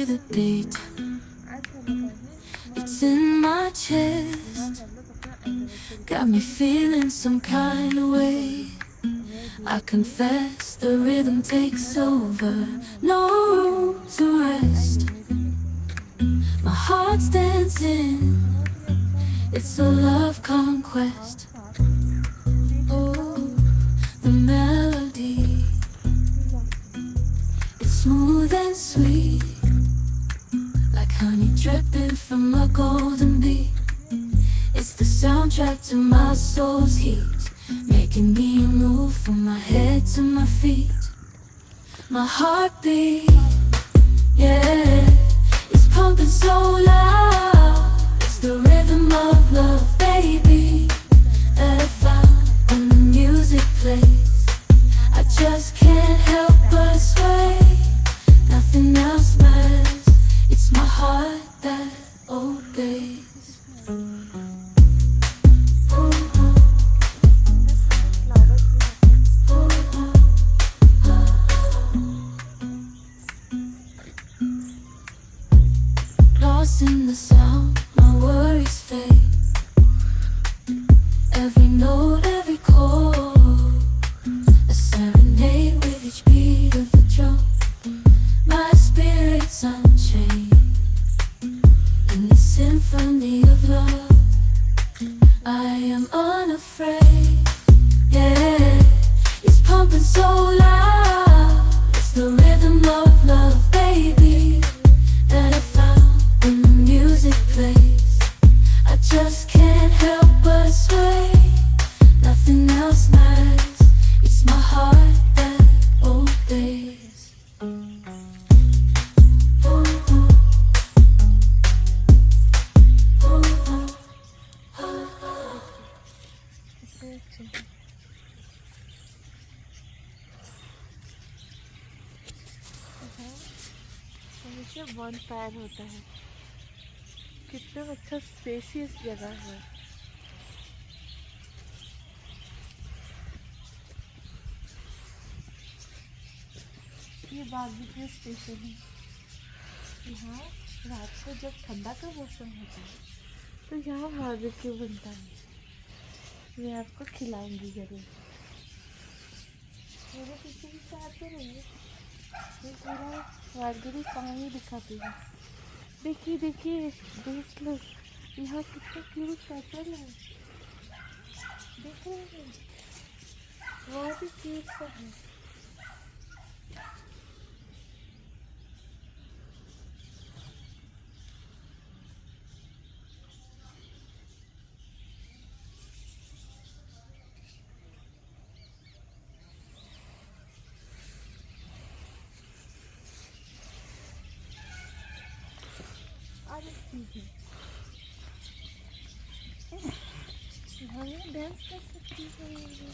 hear the beat. It's in my chest. Got me feeling some kind of way. I confess the rhythm takes over. No room to rest. My heart's dancing. It's a love conquest. Oh, the melody. It's smooth and sweet, like honey dripping from a golden beat. It's the soundtrack to my soul's heat, making me move from my head to my feet. My heartbeat, yeah, it's pumping so loud. It's the rhythm of love, baby, that I found when the music plays. I just can't help but sway. Nothing else matters. It's my heart that obeys. Lost in the sound, my worries fade. Every note, every chord, a serenade with each beat of the drum. My spirit's unchained in the symphony of love. I am unafraid, yeah, it's pumping so loud. It's the rhythm of love, baby, that I found when the music plays. I just can't help but sway. Nothing else matters. It's my heart that obeys. हमेशा one fire होता है। कितना अच्छा spacious जगह है। ये barbecue station है। यहाँ रात को जब ठंडा का मौसम होता है तो यहाँ बारबेक्यू बनता है। मैं आपको खिलाऊंगी जरूर। मेरे पीछे भी आते रहिए। मैं पूरा मालगुडी पानी दिखाती हूँ। देखिए देखिए देख लो, यहाँ कितना क्यूट कपल है। देख रहे हैं, बहुत ही क्यूट सा है। हमें डांस कर सकती है।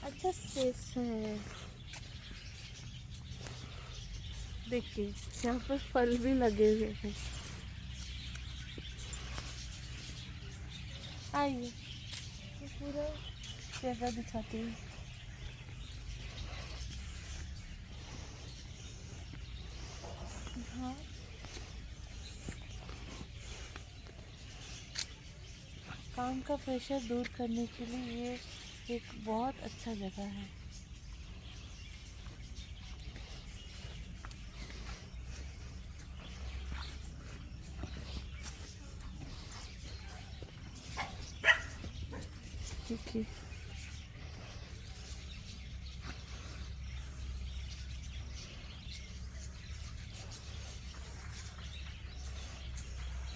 अच्छा स्पेस है। देखिए यहाँ पर फल भी लगे हुए हैं। आइए पूरा जगह दिखाती हूँ। हाँ, काम का प्रेशर दूर करने के लिए ये एक बहुत अच्छा जगह है।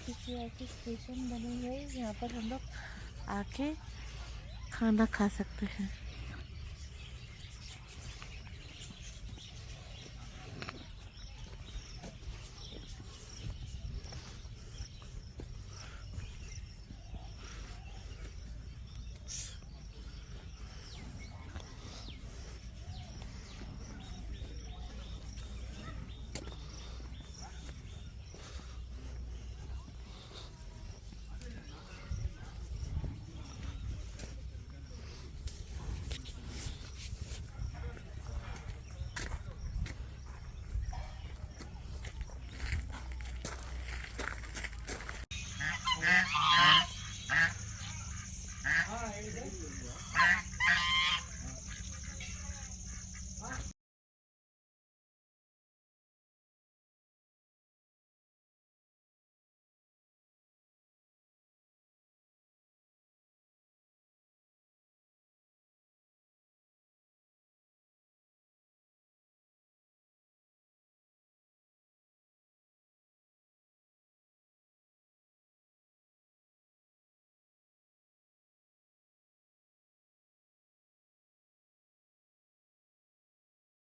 देखिए ऐसे स्टेशन बने हुए हैं, यहाँ पर हम लोग आके खाना खा सकते हैं।